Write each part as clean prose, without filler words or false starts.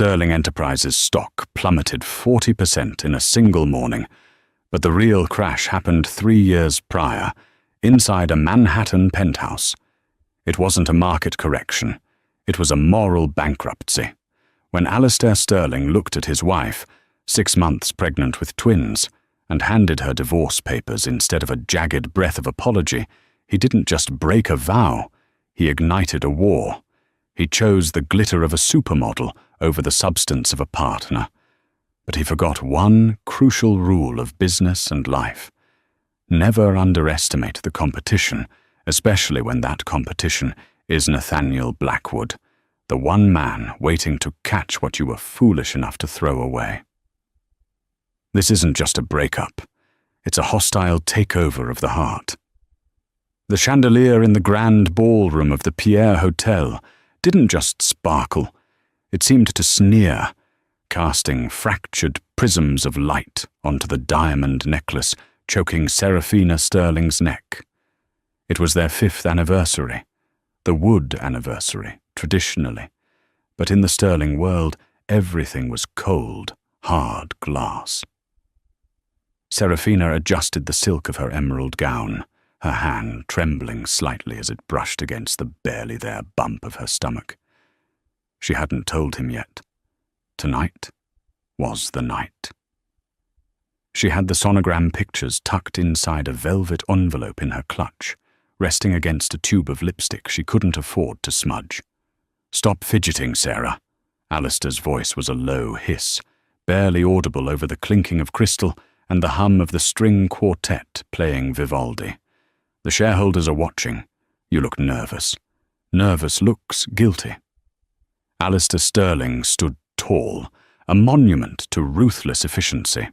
Sterling Enterprises stock plummeted 40% in a single morning, but the real crash happened 3 years prior, inside a Manhattan penthouse. It wasn't a market correction. It was a moral bankruptcy. When Alistair Sterling looked at his wife, 6 months pregnant with twins, and handed her divorce papers instead of a jagged breath of apology, he didn't just break a vow, he ignited a war. He chose the glitter of a supermodel over the substance of a partner. But he forgot one crucial rule of business and life. Never underestimate the competition, especially when that competition is Nathaniel Blackwood, the one man waiting to catch what you were foolish enough to throw away. This isn't just a breakup. It's a hostile takeover of the heart. The chandelier in the grand ballroom of the Pierre Hotel didn't just sparkle. It seemed to sneer, casting fractured prisms of light onto the diamond necklace choking Seraphina Sterling's neck. It was their 5th anniversary, the Wood anniversary, traditionally. But in the Sterling world, everything was cold, hard glass. Seraphina adjusted the silk of her emerald gown, her hand trembling slightly as it brushed against the barely there bump of her stomach. She hadn't told him yet. Tonight was the night. She had the sonogram pictures tucked inside a velvet envelope in her clutch, resting against a tube of lipstick she couldn't afford to smudge. "Stop fidgeting, Sarah." Alistair's voice was a low hiss, barely audible over the clinking of crystal and the hum of the string quartet playing Vivaldi. "The shareholders are watching. You look nervous. Nervous looks guilty." Alistair Sterling stood tall, a monument to ruthless efficiency.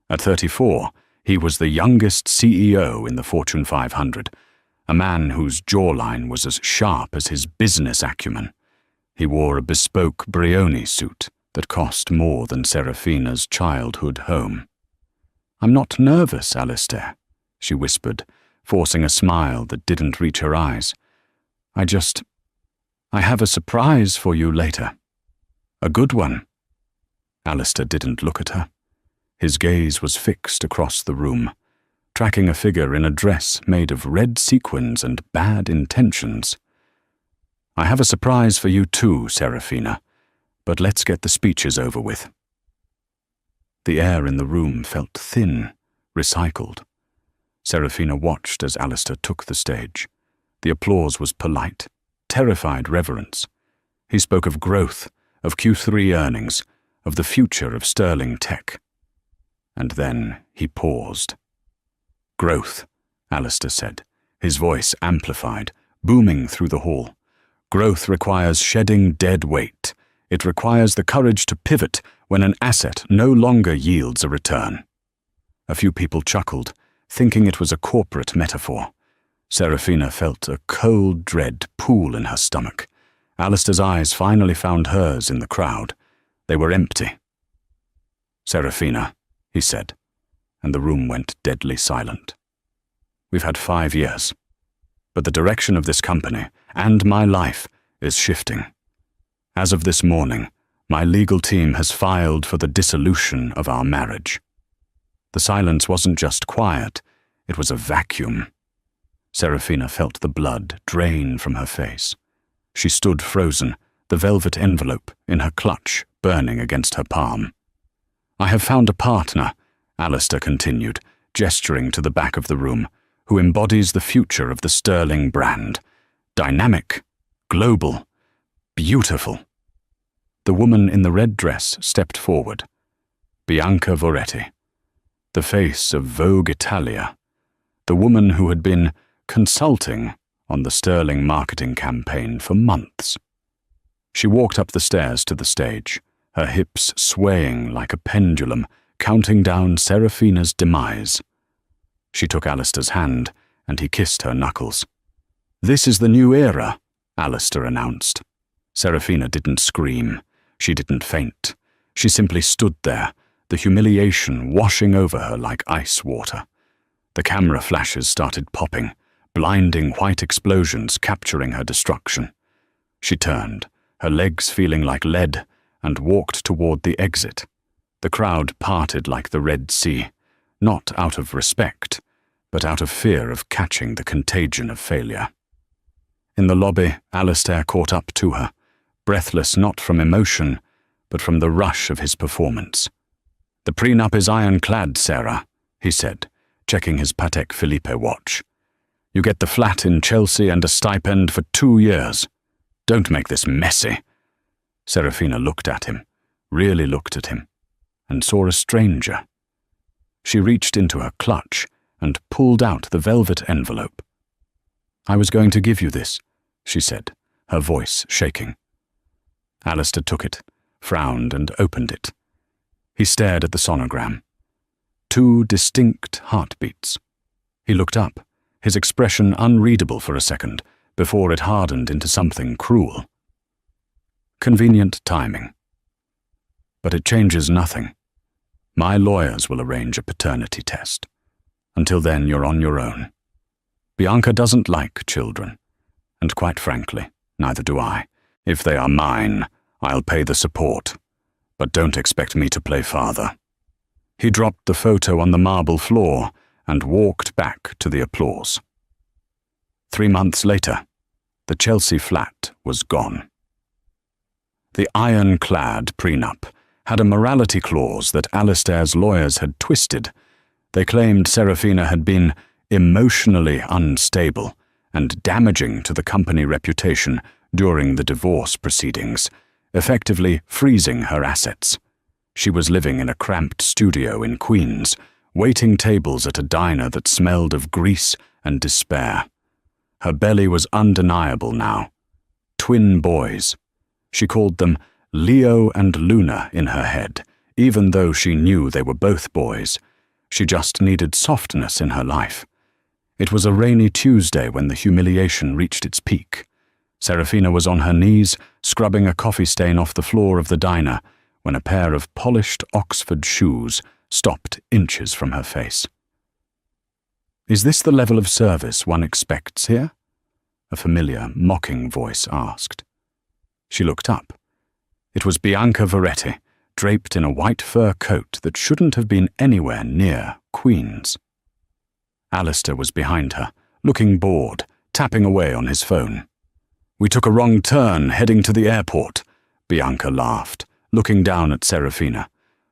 At 34, he was the youngest CEO in the Fortune 500, a man whose jawline was as sharp as his business acumen. He wore a bespoke Brioni suit that cost more than Seraphina's childhood home. "I'm not nervous, Alistair," she whispered, forcing a smile that didn't reach her eyes. I have a surprise for you later." "A good one." Alistair didn't look at her. His gaze was fixed across the room, tracking a figure in a dress made of red sequins and bad intentions. "I have a surprise for you too, Seraphina, but let's get the speeches over with." The air in the room felt thin, recycled. Seraphina watched as Alistair took the stage. The applause was polite, terrified reverence. He spoke of growth, of Q3 earnings, of the future of Sterling tech. And then he paused. "Growth," Alistair said, his voice amplified, booming through the hall. "Growth requires shedding dead weight. It requires the courage to pivot when an asset no longer yields a return." A few people chuckled, thinking it was a corporate metaphor. Seraphina felt a cold dread pool in her stomach. Alistair's eyes finally found hers in the crowd. They were empty. "Seraphina," he said, and the room went deadly silent. "We've had 5 years, but the direction of this company and my life is shifting. As of this morning, my legal team has filed for the dissolution of our marriage." The silence wasn't just quiet, it was a vacuum. Seraphina felt the blood drain from her face. She stood frozen, the velvet envelope in her clutch burning against her palm. "I have found a partner," Alistair continued, gesturing to the back of the room, "who embodies the future of the Sterling brand. Dynamic, global, beautiful." The woman in the red dress stepped forward. Bianca Voretti, the face of Vogue Italia, the woman who had been consulting on the Sterling marketing campaign for months. She walked up the stairs to the stage, her hips swaying like a pendulum, counting down Seraphina's demise. She took Alistair's hand, and he kissed her knuckles. "This is the new era," Alistair announced. Seraphina didn't scream. She didn't faint. She simply stood there, the humiliation washing over her like ice water. The camera flashes started popping, blinding white explosions capturing her destruction. She turned, her legs feeling like lead, and walked toward the exit. The crowd parted like the Red Sea, not out of respect, but out of fear of catching the contagion of failure. In the lobby, Alistair caught up to her, breathless not from emotion, but from the rush of his performance. "The prenup is ironclad, Sarah," he said, checking his Patek Philippe watch. "You get the flat in Chelsea and a stipend for 2 years. Don't make this messy." Serafina looked at him, really looked at him, and saw a stranger. She reached into her clutch and pulled out the velvet envelope. "I was going to give you this," she said, her voice shaking. Alistair took it, frowned, and opened it. He stared at the sonogram. 2 distinct heartbeats. He looked up, his expression unreadable for a second, before it hardened into something cruel. Convenient timing. But it changes nothing. My lawyers will arrange a paternity test. Until then, you're on your own. Bianca doesn't like children, and quite frankly, neither do I. If they are mine, I'll pay the support, but don't expect me to play father." He dropped the photo on the marble floor and walked back to the applause. 3 months later, the Chelsea flat was gone. The ironclad prenup had a morality clause that Alistair's lawyers had twisted. They claimed Serafina had been emotionally unstable and damaging to the company reputation during the divorce proceedings, effectively freezing her assets. She was living in a cramped studio in Queens, waiting tables at a diner that smelled of grease and despair. Her belly was undeniable now. Twin boys. She called them Leo and Luna in her head, even though she knew they were both boys. She just needed softness in her life. It was a rainy Tuesday when the humiliation reached its peak. Serafina was on her knees, scrubbing a coffee stain off the floor of the diner, when a pair of polished Oxford shoes stopped inches from her face. "Is this the level of service one expects here?" a familiar, mocking voice asked. She looked up. It was Bianca Veretti, draped in a white fur coat that shouldn't have been anywhere near Queens. Alistair was behind her, looking bored, tapping away on his phone. "We took a wrong turn heading to the airport," Bianca laughed, looking down at Serafina.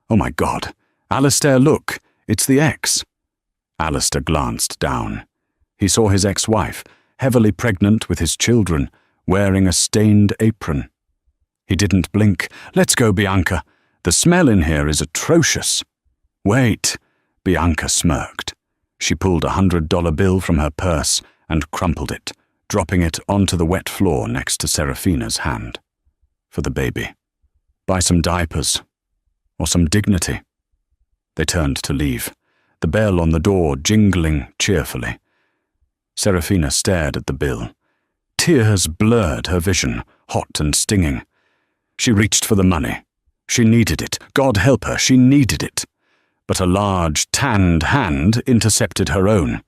"Oh my God, Alistair, look, it's the ex." Alistair glanced down. He saw his ex-wife, heavily pregnant with his children, wearing a stained apron. He didn't blink. "Let's go, Bianca. The smell in here is atrocious." "Wait," Bianca smirked. She pulled a $100 bill from her purse and crumpled it, dropping it onto the wet floor next to Serafina's hand. "For the baby. Buy some diapers. Or some dignity." They turned to leave, the bell on the door jingling cheerfully. Serafina stared at the bill. Tears blurred her vision, hot and stinging. She reached for the money. She needed it. God help her, she needed it. But a large, tanned hand intercepted her own.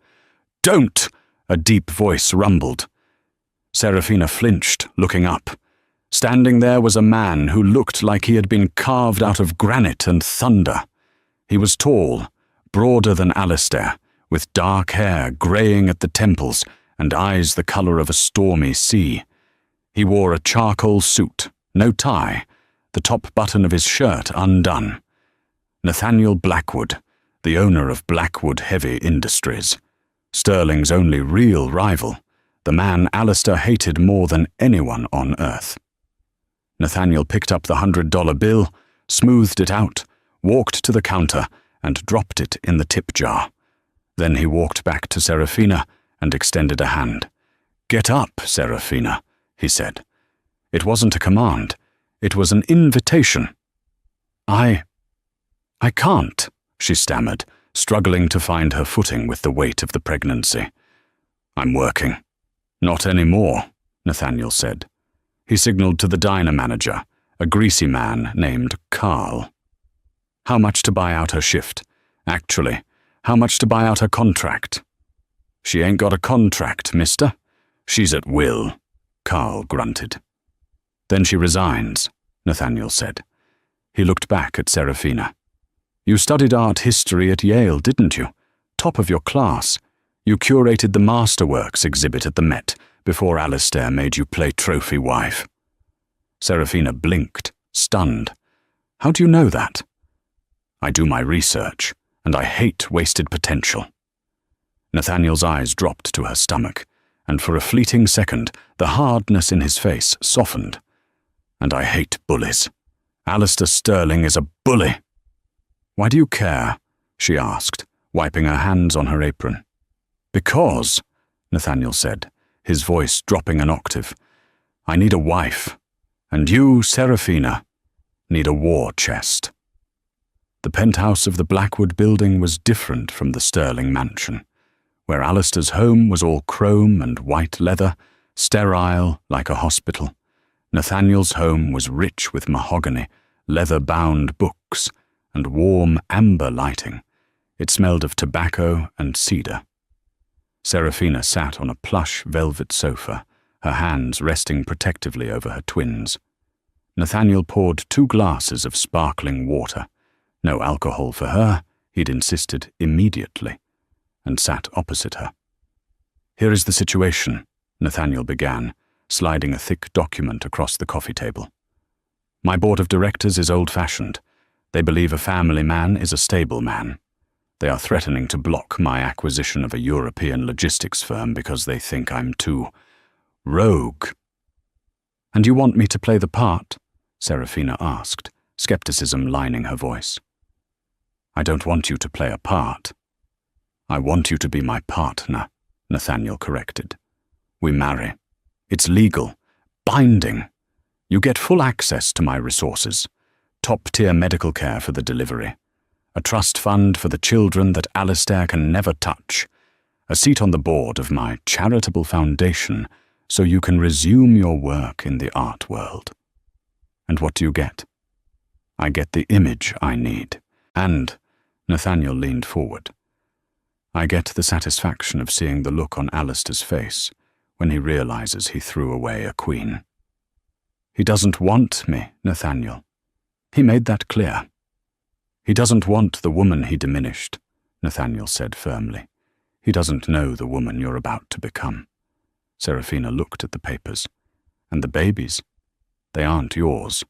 "Don't!" a deep voice rumbled. Serafina flinched, looking up. Standing there was a man who looked like he had been carved out of granite and thunder. He was tall, broader than Alistair, with dark hair greying at the temples and eyes the colour of a stormy sea. He wore a charcoal suit, no tie, the top button of his shirt undone. Nathaniel Blackwood, the owner of Blackwood Heavy Industries. Sterling's only real rival, the man Alistair hated more than anyone on earth. Nathaniel picked up the $100 bill, smoothed it out, walked to the counter, and dropped it in the tip jar. Then he walked back to Serafina and extended a hand. "Get up, Serafina," he said. It wasn't a command. It was an invitation. I can't," she stammered, struggling to find her footing with the weight of the pregnancy. "I'm working." "Not anymore," Nathaniel said. He signaled to the diner manager, a greasy man named Carl. How much to buy out her shift? Actually, how much to buy out her contract? "She ain't got a contract, mister. She's at will," Carl grunted. "Then she resigns," Nathaniel said. He looked back at Serafina. You studied art history at Yale, didn't you? Top of your class. You curated the Masterworks exhibit at the Met before Alistair made you play trophy wife. Serafina blinked, stunned. How do you know that? I do my research, and I hate wasted potential. Nathaniel's eyes dropped to her stomach, and for a fleeting second, the hardness in his face softened. And I hate bullies. Alistair Sterling is a bully. Why do you care? She asked, wiping her hands on her apron. Because, Nathaniel said, his voice dropping an octave, I need a wife, and you, Serafina, need a war chest. The penthouse of the Blackwood building was different from the Sterling mansion, where Alistair's home was all chrome and white leather, sterile like a hospital. Nathaniel's home was rich with mahogany, leather-bound books, and warm amber lighting. It smelled of tobacco and cedar. Serafina sat on a plush velvet sofa, her hands resting protectively over her twins. Nathaniel poured 2 glasses of sparkling water. No alcohol for her, he'd insisted immediately, and sat opposite her. Here is the situation, Nathaniel began, sliding a thick document across the coffee table. My board of directors is old-fashioned. They believe a family man is a stable man. They are threatening to block my acquisition of a European logistics firm because they think I'm too rogue. And you want me to play the part? Serafina asked, skepticism lining her voice. I don't want you to play a part. I want you to be my partner, Nathaniel corrected. We marry. It's legal, binding. You get full access to my resources, top-tier medical care for the delivery, a trust fund for the children that Alistair can never touch, a seat on the board of my charitable foundation so you can resume your work in the art world. And what do you get? I get the image I need, and, Nathaniel leaned forward, I get the satisfaction of seeing the look on Alistair's face when he realizes he threw away a queen. He doesn't want me, Nathaniel. He made that clear. He doesn't want the woman he diminished, Nathaniel said firmly. He doesn't know the woman you're about to become. Serafina looked at the papers. And the babies? They aren't yours.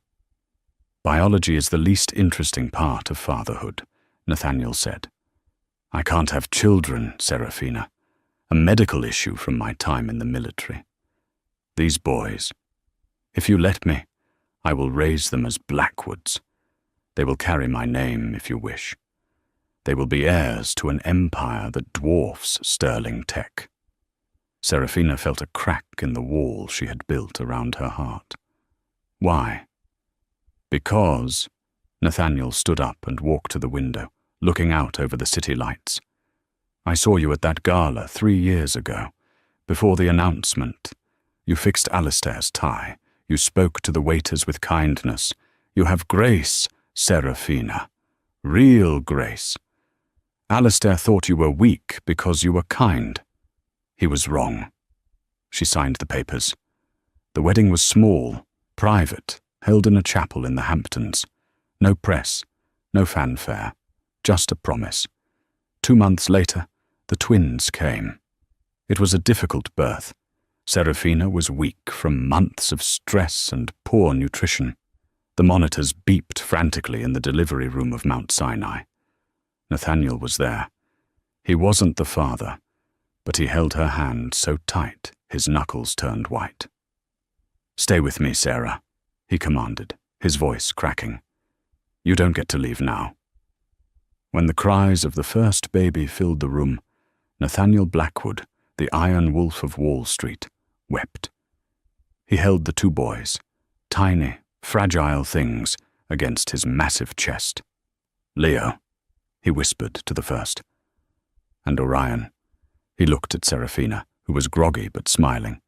Biology is the least interesting part of fatherhood, Nathaniel said. I can't have children, Serafina. A medical issue from my time in the military. These boys, if you let me, I will raise them as Blackwoods. They will carry my name, if you wish. They will be heirs to an empire that dwarfs Sterling Tech. Serafina felt a crack in the wall she had built around her heart. Why? Because, Nathaniel stood up and walked to the window, looking out over the city lights. I saw you at that gala 3 years ago. Before the announcement, you fixed Alistair's tie. You spoke to the waiters with kindness. You have grace, Serafina. Real grace. Alistair thought you were weak because you were kind. He was wrong. She signed the papers. The wedding was small, private, held in a chapel in the Hamptons. No press, no fanfare, just a promise. 2 months later, the twins came. It was a difficult birth. Serafina was weak from months of stress and poor nutrition. The monitors beeped frantically in the delivery room of Mount Sinai. Nathaniel was there. He wasn't the father, but he held her hand so tight his knuckles turned white. Stay with me, Sarah, he commanded, his voice cracking. You don't get to leave now. When the cries of the first baby filled the room, Nathaniel Blackwood, the Iron Wolf of Wall Street, wept. He held the 2 boys, tiny, fragile things, against his massive chest. Leo, he whispered to the first. And Orion. He looked at Serafina, who was groggy but smiling.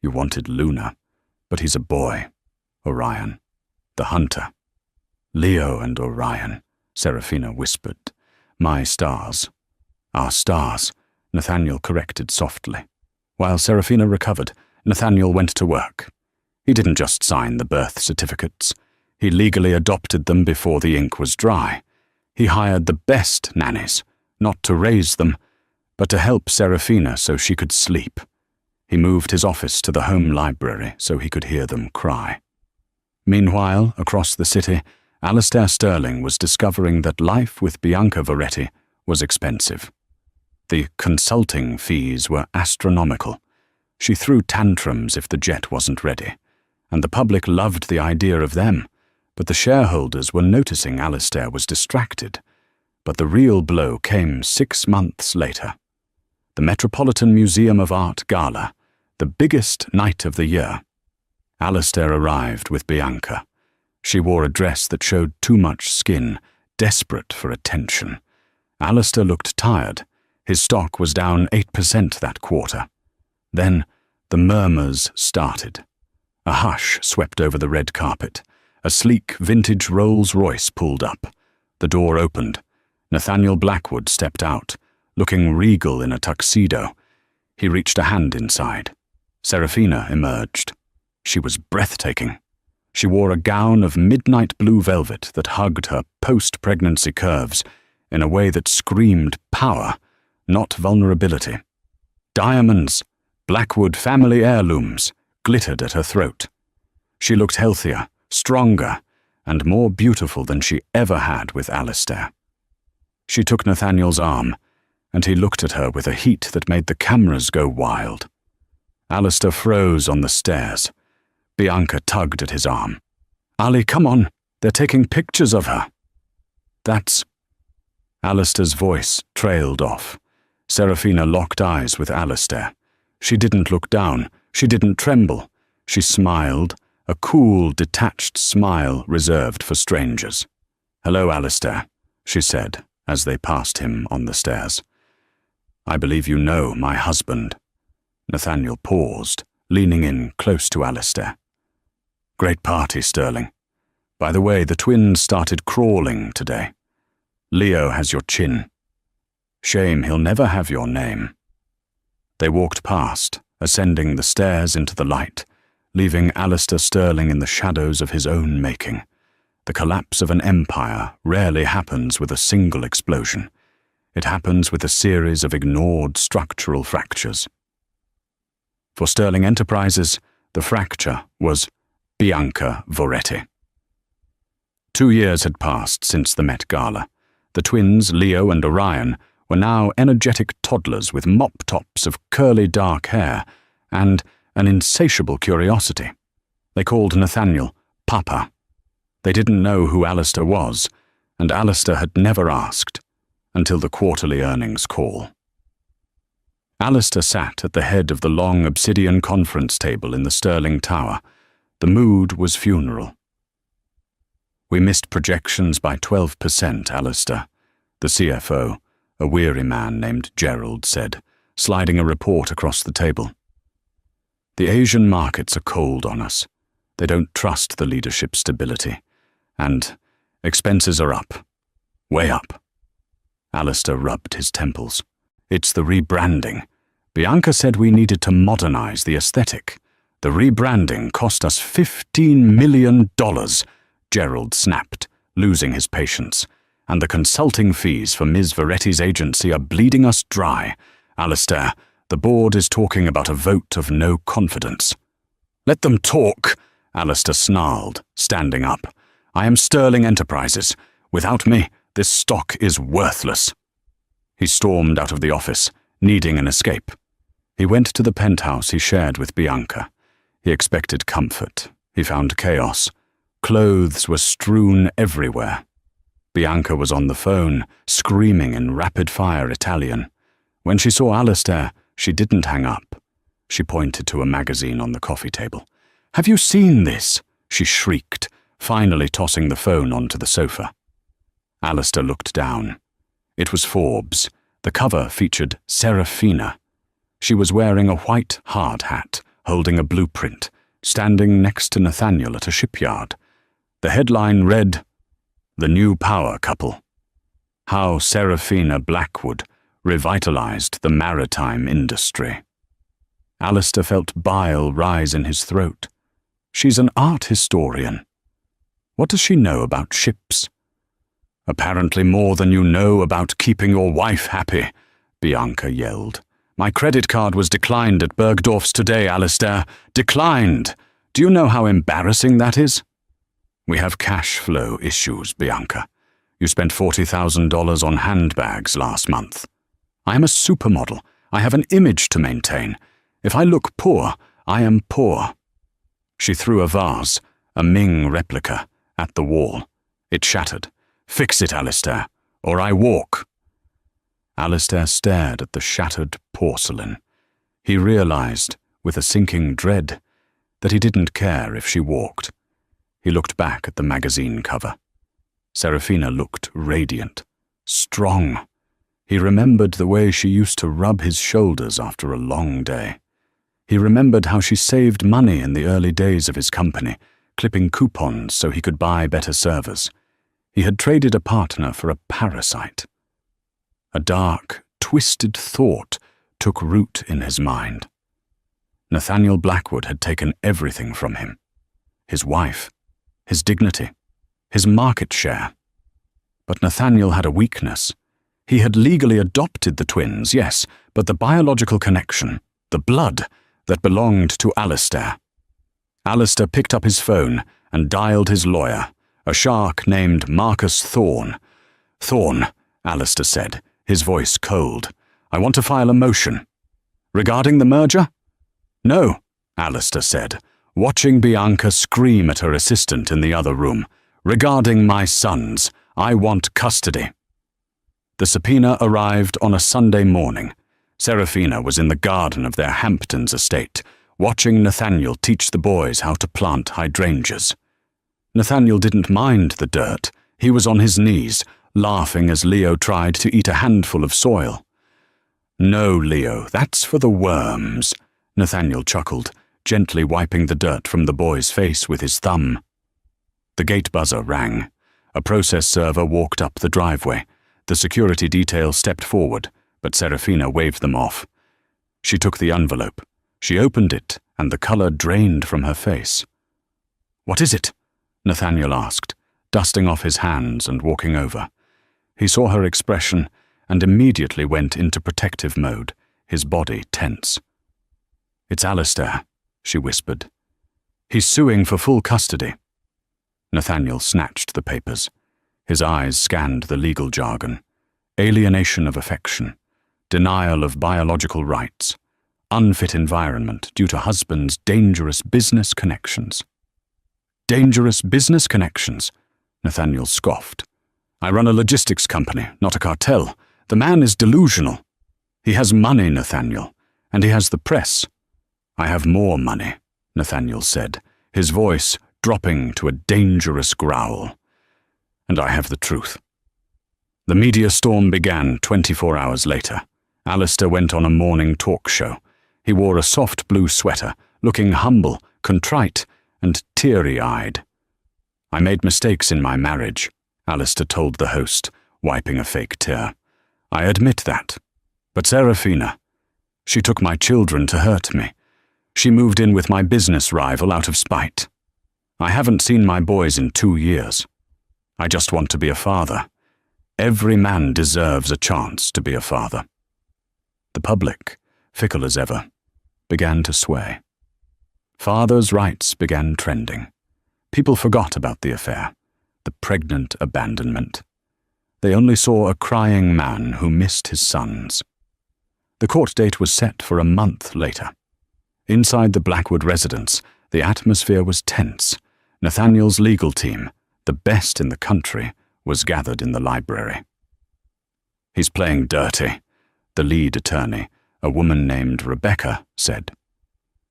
You wanted Luna, but he's a boy. Orion. The hunter. Leo and Orion, Serafina whispered. My stars. Our stars, Nathaniel corrected softly. While Serafina recovered, Nathaniel went to work. He didn't just sign the birth certificates. He legally adopted them before the ink was dry. He hired the best nannies, not to raise them, but to help Serafina so she could sleep. He moved his office to the home library so he could hear them cry. Meanwhile, across the city, Alistair Sterling was discovering that life with Bianca Voretti was expensive. The consulting fees were astronomical. She threw tantrums if the jet wasn't ready, and the public loved the idea of them, but the shareholders were noticing Alistair was distracted. But the real blow came 6 months later. The Metropolitan Museum of Art Gala, the biggest night of the year. Alistair arrived with Bianca. She wore a dress that showed too much skin, desperate for attention. Alistair looked tired. His stock was down 8% that quarter. Then the murmurs started. A hush swept over the red carpet. A sleek vintage Rolls-Royce pulled up. The door opened. Nathaniel Blackwood stepped out, looking regal in a tuxedo. He reached a hand inside. Serafina emerged. She was breathtaking. She wore a gown of midnight blue velvet that hugged her post-pregnancy curves in a way that screamed power, not vulnerability. Diamonds, Blackwood family heirlooms, glittered at her throat. She looked healthier, stronger, and more beautiful than she ever had with Alistair. She took Nathaniel's arm, and he looked at her with a heat that made the cameras go wild. Alistair froze on the stairs. Bianca tugged at his arm. "Ali, come on, they're taking pictures of her." "That's—" Alistair's voice trailed off. Serafina locked eyes with Alistair. She didn't look down. She didn't tremble. She smiled, a cool, detached smile reserved for strangers. "Hello, Alistair," she said as they passed him on the stairs. "I believe you know my husband." Nathaniel paused, leaning in close to Alistair. "Great party, Sterling. By the way, the twins started crawling today. Leo has your chin. Shame he'll never have your name." They walked past, ascending the stairs into the light, leaving Alistair Sterling in the shadows of his own making. The collapse of an empire rarely happens with a single explosion. It happens with a series of ignored structural fractures. For Sterling Enterprises, the fracture was Bianca Voretti. 2 years had passed since the Met Gala. The twins, Leo and Orion, were now energetic toddlers with mop-tops of curly dark hair and an insatiable curiosity. They called Nathaniel Papa. They didn't know who Alistair was, and Alistair had never asked, until the quarterly earnings call. Alistair sat at the head of the long obsidian conference table in the Sterling Tower. The mood was funeral. "We missed projections by 12%, Alistair," the CFO, a weary man named Gerald, said, sliding a report across the table. "The Asian markets are cold on us. They don't trust the leadership stability. And expenses are up. Way up." Alistair rubbed his temples. "It's the rebranding. Bianca said we needed to modernize the aesthetic. The rebranding cost us $15 million, Gerald snapped, losing his patience. "And the consulting fees for Ms. Voretti's agency are bleeding us dry. Alistair, the board is talking about a vote of no confidence." "Let them talk," Alistair snarled, standing up. "I am Sterling Enterprises. Without me, this stock is worthless." He stormed out of the office, needing an escape. He went to the penthouse he shared with Bianca. He expected comfort. He found chaos. Clothes were strewn everywhere. Bianca was on the phone, screaming in rapid-fire Italian. When she saw Alistair, she didn't hang up. She pointed to a magazine on the coffee table. "Have you seen this?" she shrieked, finally tossing the phone onto the sofa. Alistair looked down. It was Forbes. The cover featured Serafina. She was wearing a white hard hat, holding a blueprint, standing next to Nathaniel at a shipyard. The headline read, "The New Power Couple. How Serafina Blackwood Revitalized the Maritime Industry." Alistair felt bile rise in his throat. "She's an art historian." What does she know about ships? Apparently more than you know about keeping your wife happy, Bianca yelled. My credit card was declined at Bergdorf's today, Alistair. Declined! Do you know how embarrassing that is? We have cash flow issues, Bianca. You spent $40,000 on handbags last month. I am a supermodel. I have an image to maintain. If I look poor, I am poor. She threw a vase, a Ming replica, at the wall. It shattered. Fix it, Alistair, or I walk. Alistair stared at the shattered porcelain. He realized, with a sinking dread, that he didn't care if she walked. He looked back at the magazine cover. Serafina looked radiant, strong. He remembered the way she used to rub his shoulders after a long day. He remembered how she saved money in the early days of his company, clipping coupons so he could buy better servers. He had traded a partner for a parasite. A dark, twisted thought took root in his mind. Nathaniel Blackwood had taken everything from him. His wife, his dignity, his market share. But Nathaniel had a weakness. He had legally adopted the twins, yes, but the biological connection, the blood, that belonged to Alistair. Alistair picked up his phone and dialed his lawyer, a shark named Marcus Thorne. Thorne, Alistair said, his voice cold. I want to file a motion. Regarding the merger? No, Alistair said, watching Bianca scream at her assistant in the other room. Regarding my sons, I want custody. The subpoena arrived on a Sunday morning. Serafina was in the garden of their Hamptons estate, watching Nathaniel teach the boys how to plant hydrangeas. Nathaniel didn't mind the dirt. He was on his knees, laughing as Leo tried to eat a handful of soil. No, Leo, that's for the worms, Nathaniel chuckled, gently wiping the dirt from the boy's face with his thumb. The gate buzzer rang. A process server walked up the driveway. The security detail stepped forward, but Serafina waved them off. She took the envelope. She opened it, and the color drained from her face. What is it? Nathaniel asked, dusting off his hands and walking over. He saw her expression and immediately went into protective mode, his body tense. It's Alistair, she whispered. He's suing for full custody. Nathaniel snatched the papers. His eyes scanned the legal jargon. Alienation of affection, denial of biological rights, unfit environment due to husband's dangerous business connections. Dangerous business connections? Nathaniel scoffed. I run a logistics company, not a cartel. The man is delusional. He has money, Nathaniel, and he has the press. I have more money, Nathaniel said, his voice dropping to a dangerous growl. And I have the truth. The media storm began 24 hours later. Alistair went on a morning talk show. He wore a soft blue sweater, looking humble, contrite, and teary-eyed. I made mistakes in my marriage, Alistair told the host, wiping a fake tear. I admit that. But Serafina, she took my children to hurt me. She moved in with my business rival out of spite. I haven't seen my boys in 2 years. I just want to be a father. Every man deserves a chance to be a father. The public, fickle as ever, began to sway. Fathers' rights began trending. People forgot about the affair, the pregnant abandonment. They only saw a crying man who missed his sons. The court date was set for a month later. Inside the Blackwood residence, the atmosphere was tense. Nathaniel's legal team, the best in the country, was gathered in the library. He's playing dirty, the lead attorney, a woman named Rebecca, said.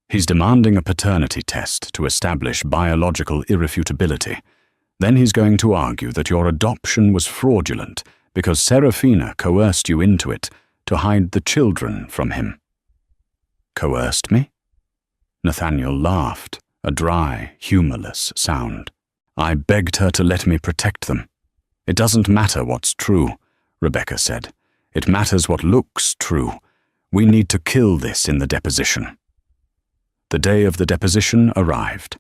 He's demanding a paternity test to establish biological irrefutability. Then he's going to argue that your adoption was fraudulent because Serafina coerced you into it to hide the children from him. Coerced me? Nathaniel laughed, a dry, humorless sound. I begged her to let me protect them. It doesn't matter what's true, Rebecca said. It matters what looks true. We need to kill this in the deposition. The day of the deposition arrived.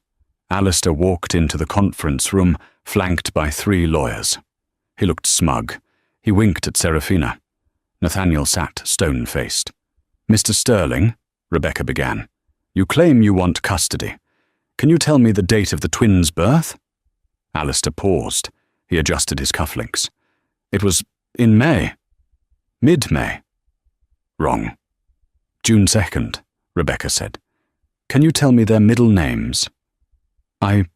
Alistair walked into the conference room, flanked by 3 lawyers. He looked smug. He winked at Serafina. Nathaniel sat stone-faced. "Mr. Sterling," Rebecca began, "you claim you want custody. Can you tell me the date of the twins' birth?" Alistair paused. He adjusted his cufflinks. "It was in May. Mid-May." "Wrong. June 2nd, Rebecca said. "Can you tell me their middle names?" I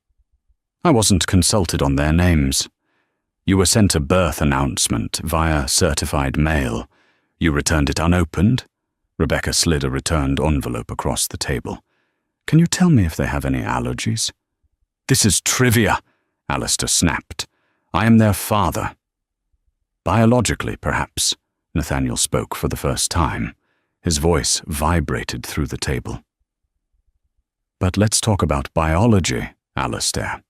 wasn't consulted on their names. You were sent a birth announcement via certified mail. You returned it unopened." Rebecca slid a returned envelope across the table. "Can you tell me if they have any allergies?" "This is trivia," Alistair snapped. "I am their father." "Biologically, perhaps," Nathaniel spoke for the first time. His voice vibrated through the table. "But let's talk about biology, Alistair.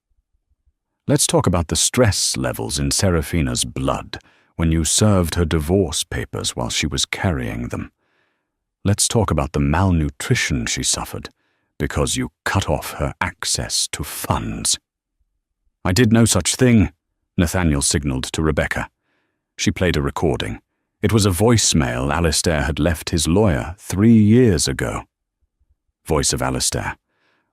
Let's talk about the stress levels in Serafina's blood when you served her divorce papers while she was carrying them. Let's talk about the malnutrition she suffered because you cut off her access to funds." "I did no such thing," Nathaniel signaled to Rebecca. She played a recording. It was a voicemail Alistair had left his lawyer 3 years ago. Voice of Alistair.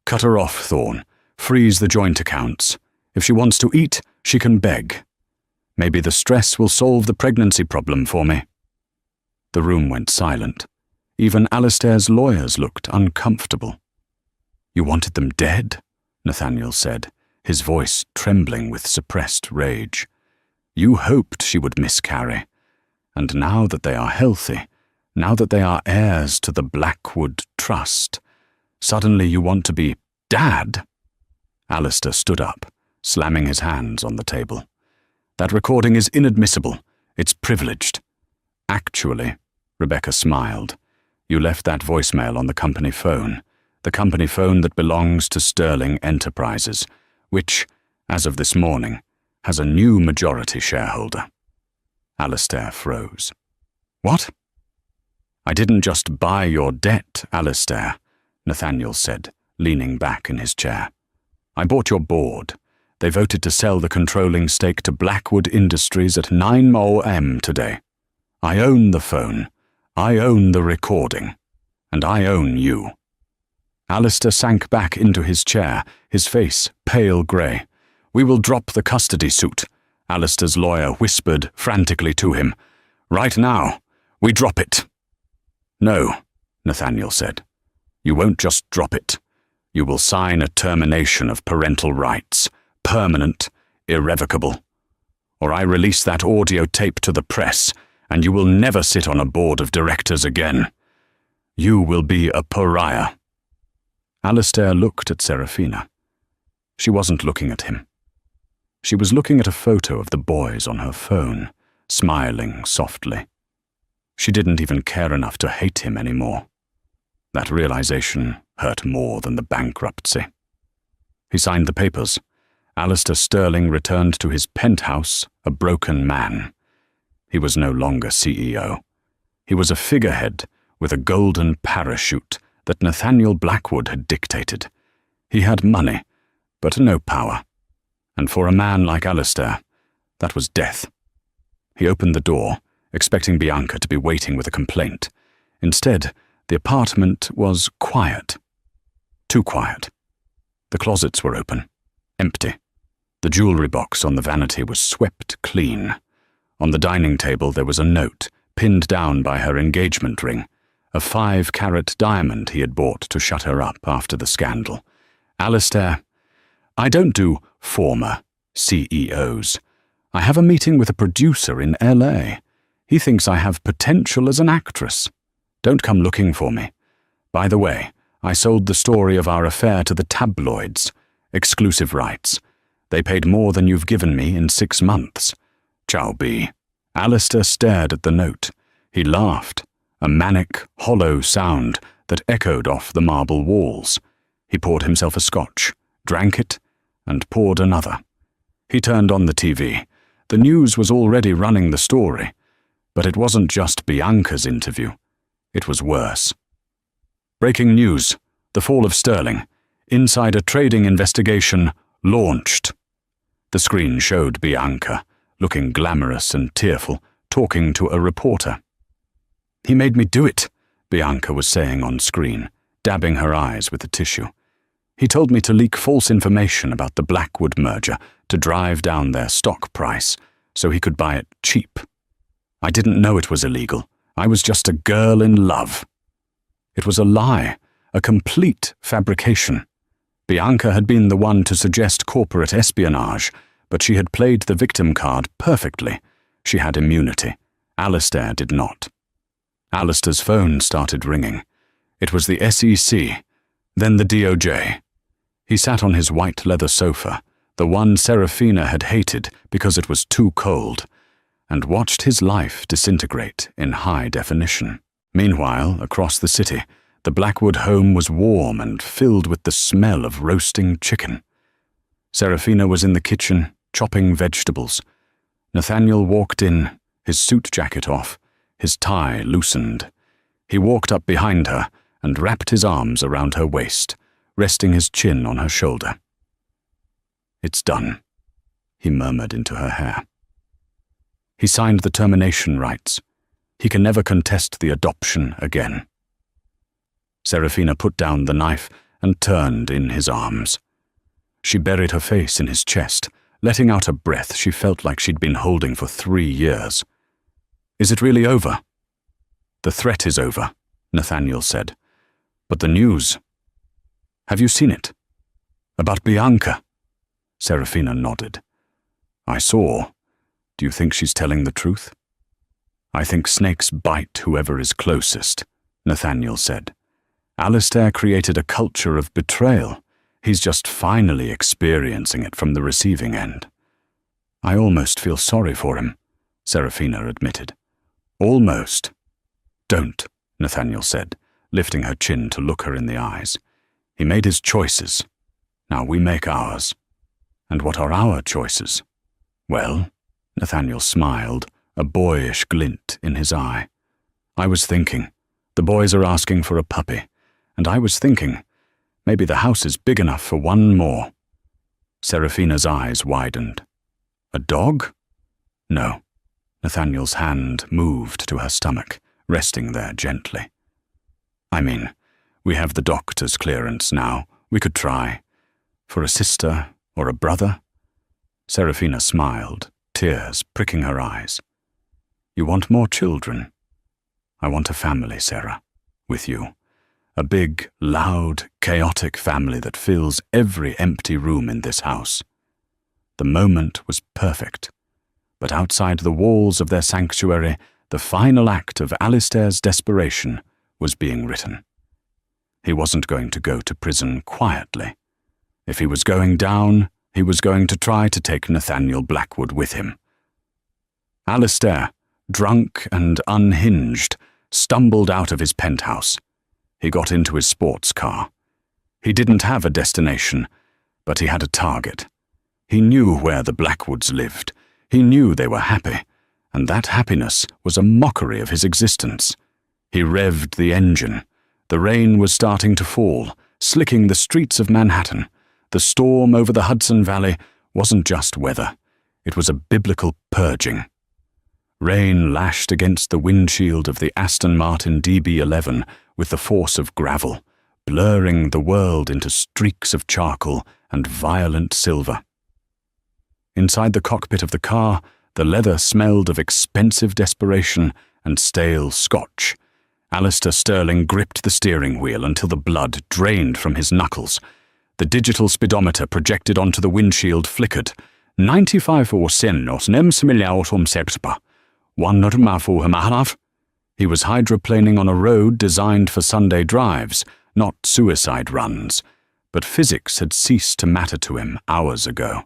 "Cut her off, Thorne. Freeze the joint accounts. If she wants to eat, she can beg. Maybe the stress will solve the pregnancy problem for me." The room went silent. Even Alistair's lawyers looked uncomfortable. "You wanted them dead?" Nathaniel said, his voice trembling with suppressed rage. "You hoped she would miscarry. And now that they are healthy, now that they are heirs to the Blackwood Trust, suddenly you want to be Dad?" Alistair stood up, slamming his hands on the table. "That recording is inadmissible. It's privileged." "Actually," Rebecca smiled, "you left that voicemail on the company phone that belongs to Sterling Enterprises, which, as of this morning, has a new majority shareholder." Alistair froze. "What?" "I didn't just buy your debt, Alistair," Nathaniel said, leaning back in his chair. "I bought your board. They voted to sell the controlling stake to Blackwood Industries at 9 a.m. today. I own the phone. I own the recording. And I own you." Alistair sank back into his chair, his face pale grey. "We will drop the custody suit," Alistair's lawyer whispered frantically to him. "Right now, we drop it." "No," Nathaniel said. "You won't just drop it. You will sign a termination of parental rights, permanent, irrevocable. Or I release that audio tape to the press, and you will never sit on a board of directors again. You will be a pariah." Alistair looked at Serafina. She wasn't looking at him. She was looking at a photo of the boys on her phone, smiling softly. She didn't even care enough to hate him anymore. That realization hurt more than the bankruptcy. He signed the papers. Alistair Sterling returned to his penthouse a broken man. He was no longer CEO. He was a figurehead with a golden parachute that Nathaniel Blackwood had dictated. He had money, but no power. And for a man like Alistair, that was death. He opened the door, expecting Bianca to be waiting with a complaint. Instead, the apartment was quiet. Too quiet. The closets were open, empty. The jewelry box on the vanity was swept clean. On the dining table there was a note, pinned down by her engagement ring, a 5-carat diamond he had bought to shut her up after the scandal. "Alistair, I don't do former CEOs. I have a meeting with a producer in LA. He thinks I have potential as an actress. Don't come looking for me. By the way, I sold the story of our affair to the tabloids. Exclusive rights. They paid more than you've given me in 6 months. Ciao B." Alistair stared at the note. He laughed, a manic, hollow sound that echoed off the marble walls. He poured himself a scotch, drank it, and poured another. He turned on the TV. The news was already running the story. But it wasn't just Bianca's interview. It was worse. "Breaking news. The fall of Sterling. Insider Trading Investigation Launched. The screen showed Bianca, looking glamorous and tearful, talking to a reporter. "He made me do it," Bianca was saying on screen, dabbing her eyes with a tissue. "He told me to leak false information about the Blackwood merger to drive down their stock price so he could buy it cheap. I didn't know it was illegal. I was just a girl in love." It was a lie, a complete fabrication. Bianca had been the one to suggest corporate espionage, but she had played the victim card perfectly. She had immunity. Alistair did not. Alistair's phone started ringing. It was the SEC, then the DOJ. He sat on his white leather sofa, the one Serafina had hated because it was too cold, and watched his life disintegrate in high definition. Meanwhile, across the city, the Blackwood home was warm and filled with the smell of roasting chicken. Serafina was in the kitchen, chopping vegetables. Nathaniel walked in, his suit jacket off, his tie loosened. He walked up behind her and wrapped his arms around her waist, resting his chin on her shoulder. "It's done," he murmured into her hair. He signed the termination rights. He can never contest the adoption again. Serafina put down the knife and turned in his arms. She buried her face in his chest, letting out a breath she felt like she'd been holding for 3 years. "Is it really over?" "The threat is over," Nathaniel said. "But the news. Have you seen it? About Bianca?" Serafina nodded. "I saw. Do you think she's telling the truth?" "I think snakes bite whoever is closest," Nathaniel said. "Alistair created a culture of betrayal. He's just finally experiencing it from the receiving end." "I almost feel sorry for him," Serafina admitted. "Almost." "Don't," Nathaniel said, lifting her chin to look her in the eyes. "He made his choices. Now we make ours. And what are our choices?" "Well," Nathaniel smiled, a boyish glint in his eye. "I was thinking, the boys are asking for a puppy, and I was thinking, maybe the house is big enough for one more." Serafina's eyes widened. "A dog?" "No." Nathaniel's hand moved to her stomach, resting there gently. "I mean, we have the doctor's clearance now. We could try. For a sister or a brother?" Serafina smiled, tears pricking her eyes. "You want more children?" "I want a family, Sarah, with you. A big, loud, chaotic family that fills every empty room in this house." The moment was perfect. But outside the walls of their sanctuary, the final act of Alistair's desperation was being written. He wasn't going to go to prison quietly. If he was going down, he was going to try to take Nathaniel Blackwood with him. Alistair, drunk and unhinged, stumbled out of his penthouse. He got into his sports car. He didn't have a destination, but he had a target. He knew where the Blackwoods lived. He knew they were happy, and that happiness was a mockery of his existence. He revved the engine. The rain was starting to fall, slicking the streets of Manhattan. The storm over the Hudson Valley wasn't just weather. It was a biblical purging. Rain lashed against the windshield of the Aston Martin DB11 with the force of gravel, blurring the world into streaks of charcoal and violent silver. Inside the cockpit of the car, the leather smelled of expensive desperation and stale scotch. Alistair Sterling gripped the steering wheel until the blood drained from his knuckles. The digital speedometer projected onto the windshield flickered. 95% os nemsimilaos omsepspa. 100 He was hydroplaning on a road designed for Sunday drives, not suicide runs. But physics had ceased to matter to him hours ago.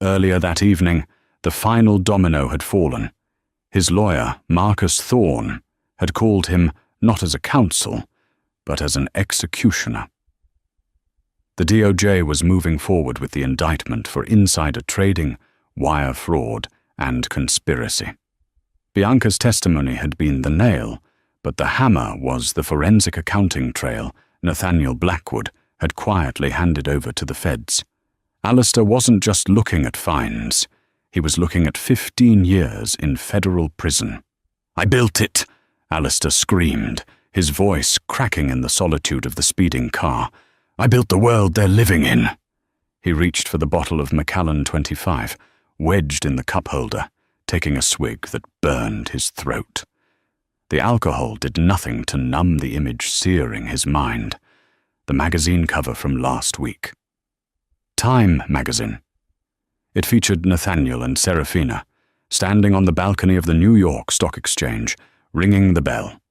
Earlier that evening, the final domino had fallen. His lawyer, Marcus Thorne, had called him not as a counsel, but as an executioner. The DOJ was moving forward with the indictment for insider trading, wire fraud, and conspiracy. Bianca's testimony had been the nail, but the hammer was the forensic accounting trail Nathaniel Blackwood had quietly handed over to the feds. Alistair wasn't just looking at fines. He was looking at 15 years in federal prison. "I built it!" Alistair screamed, his voice cracking in the solitude of the speeding car. "I built the world they're living in." He reached for the bottle of Macallan 25, wedged in the cup holder, taking a swig that burned his throat. The alcohol did nothing to numb the image searing his mind. The magazine cover from last week. Time magazine. It featured Nathaniel and Serafina, standing on the balcony of the New York Stock Exchange, ringing the bell.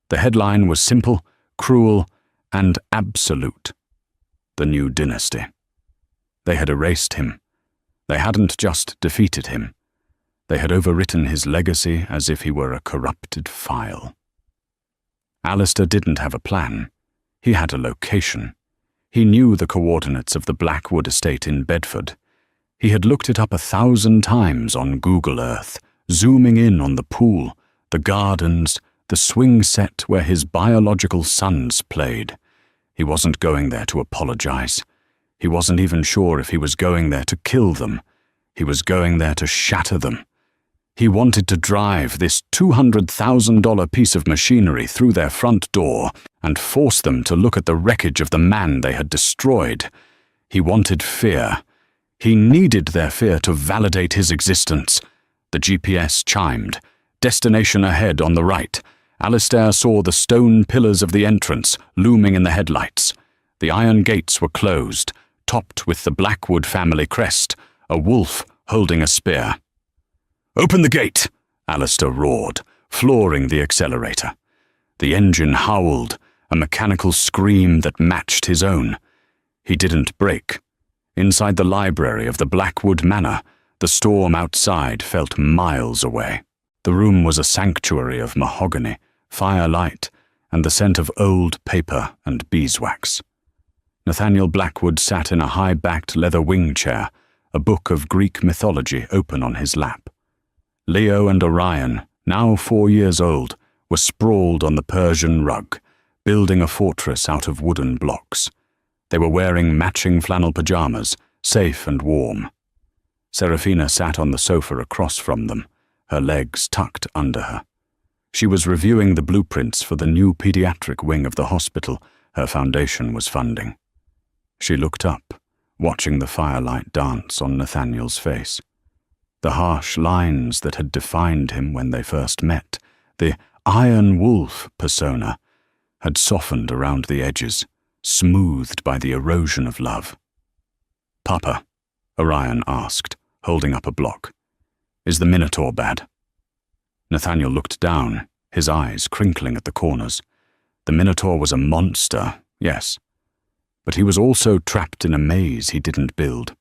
The headline was simple, cruel, and absolute. The new dynasty. They had erased him. They hadn't just defeated him. They had overwritten his legacy as if he were a corrupted file. Alistair didn't have a plan. He had a location. He knew the coordinates of the Blackwood estate in Bedford. He had looked it up 1,000 times on Google Earth, zooming in on the pool, the gardens, the swing set where his biological sons played. He wasn't going there to apologize. He wasn't even sure if he was going there to kill them. He was going there to shatter them. He wanted to drive this $200,000 piece of machinery through their front door and force them to look at the wreckage of the man they had destroyed. He wanted fear. He needed their fear to validate his existence. The GPS chimed. Destination ahead on the right. Alistair saw the stone pillars of the entrance looming in the headlights. The iron gates were closed, topped with the Blackwood family crest, a wolf holding a spear. "Open the gate!" Alistair roared, flooring the accelerator. The engine howled, a mechanical scream that matched his own. He didn't brake. Inside the library of the Blackwood Manor, the storm outside felt miles away. The room was a sanctuary of mahogany, firelight, and the scent of old paper and beeswax. Nathaniel Blackwood sat in a high-backed leather wing chair, a book of Greek mythology open on his lap. Leo and Orion, now 4 years old, were sprawled on the Persian rug, building a fortress out of wooden blocks. They were wearing matching flannel pajamas, safe and warm. Serafina sat on the sofa across from them, her legs tucked under her. She was reviewing the blueprints for the new pediatric wing of the hospital her foundation was funding. She looked up, watching the firelight dance on Nathaniel's face. The harsh lines that had defined him when they first met, the Iron Wolf persona, had softened around the edges, smoothed by the erosion of love. "Papa," Orion asked, holding up a block, "is the Minotaur bad?" Nathaniel looked down, his eyes crinkling at the corners. The Minotaur was a monster, yes, but he was also trapped in a maze he didn't build.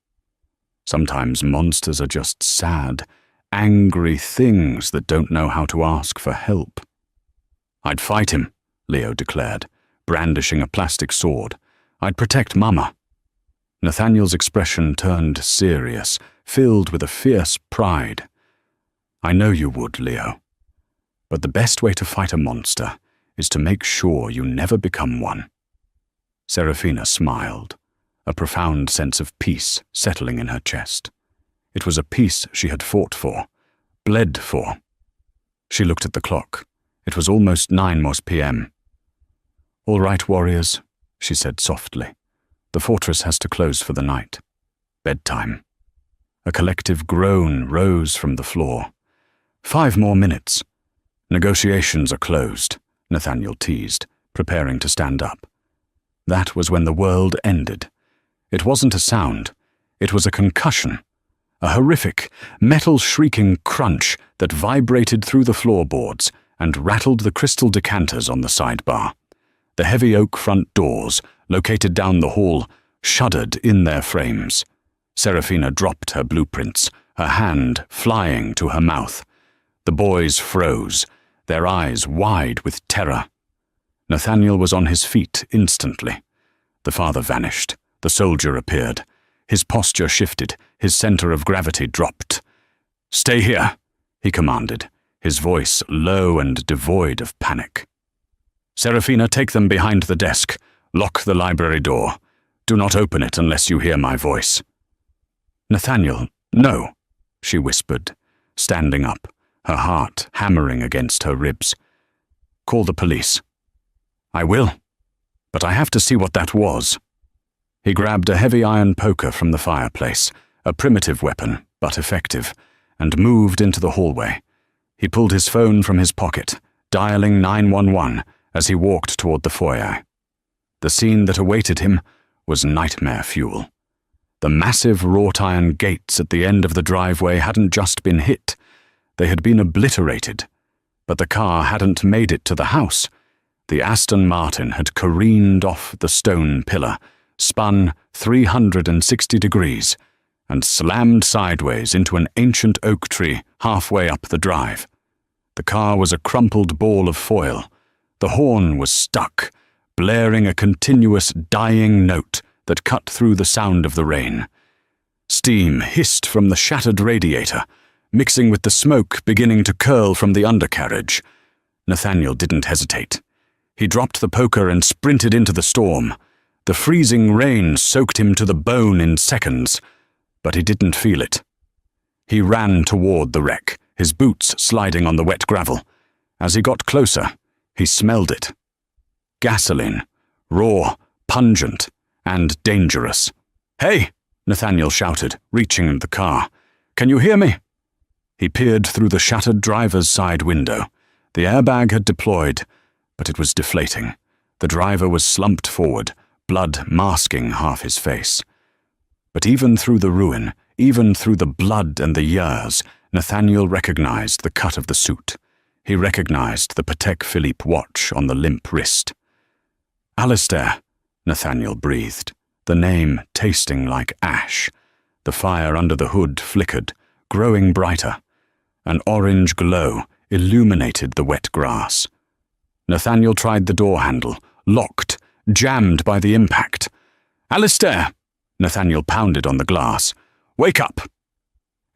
Sometimes monsters are just sad, angry things that don't know how to ask for help. "I'd fight him," Leo declared, brandishing a plastic sword. "I'd protect Mama." Nathaniel's expression turned serious, filled with a fierce pride. "I know you would, Leo. But the best way to fight a monster is to make sure you never become one." Serafina smiled, a profound sense of peace settling in her chest. It was a peace she had fought for, bled for. She looked at the clock. It was almost 9 p.m. "All right, warriors," she said softly. "The fortress has to close for the night. Bedtime." A collective groan rose from the floor. 5 more minutes. "Negotiations are closed," Nathaniel teased, preparing to stand up. That was when the world ended. It wasn't a sound. It was a concussion. A horrific, metal-shrieking crunch that vibrated through the floorboards and rattled the crystal decanters on the sidebar. The heavy oak front doors, located down the hall, shuddered in their frames. Serafina dropped her blueprints, her hand flying to her mouth. The boys froze, their eyes wide with terror. Nathaniel was on his feet instantly. The father vanished. The soldier appeared. His posture shifted, his center of gravity dropped. "Stay here," he commanded, his voice low and devoid of panic. "Serafina, take them behind the desk. Lock the library door. Do not open it unless you hear my voice." "Nathaniel, no," she whispered, standing up, her heart hammering against her ribs. "Call the police." "I will, but I have to see what that was." He grabbed a heavy iron poker from the fireplace, a primitive weapon, but effective, and moved into the hallway. He pulled his phone from his pocket, dialing 911 as he walked toward the foyer. The scene that awaited him was nightmare fuel. The massive wrought iron gates at the end of the driveway hadn't just been hit, they had been obliterated. But the car hadn't made it to the house. The Aston Martin had careened off the stone pillar, spun 360 degrees, and slammed sideways into an ancient oak tree halfway up the drive. The car was a crumpled ball of foil. The horn was stuck, blaring a continuous dying note that cut through the sound of the rain. Steam hissed from the shattered radiator, mixing with the smoke beginning to curl from the undercarriage. Nathaniel didn't hesitate. He dropped the poker and sprinted into the storm. The freezing rain soaked him to the bone in seconds, but he didn't feel it. He ran toward the wreck, his boots sliding on the wet gravel. As he got closer, he smelled it. Gasoline, raw, pungent, and dangerous. "Hey!" Nathaniel shouted, reaching in the car. "Can you hear me?" He peered through the shattered driver's side window. The airbag had deployed, but it was deflating. The driver was slumped forward, blood masking half his face. But even through the ruin, even through the blood and the years, Nathaniel recognized the cut of the suit. He recognized the Patek Philippe watch on the limp wrist. "Alistair," Nathaniel breathed, the name tasting like ash. The fire under the hood flickered, growing brighter. An orange glow illuminated the wet grass. Nathaniel tried the door handle, locked, jammed by the impact. "Alistair!" Nathaniel pounded on the glass. "Wake up!"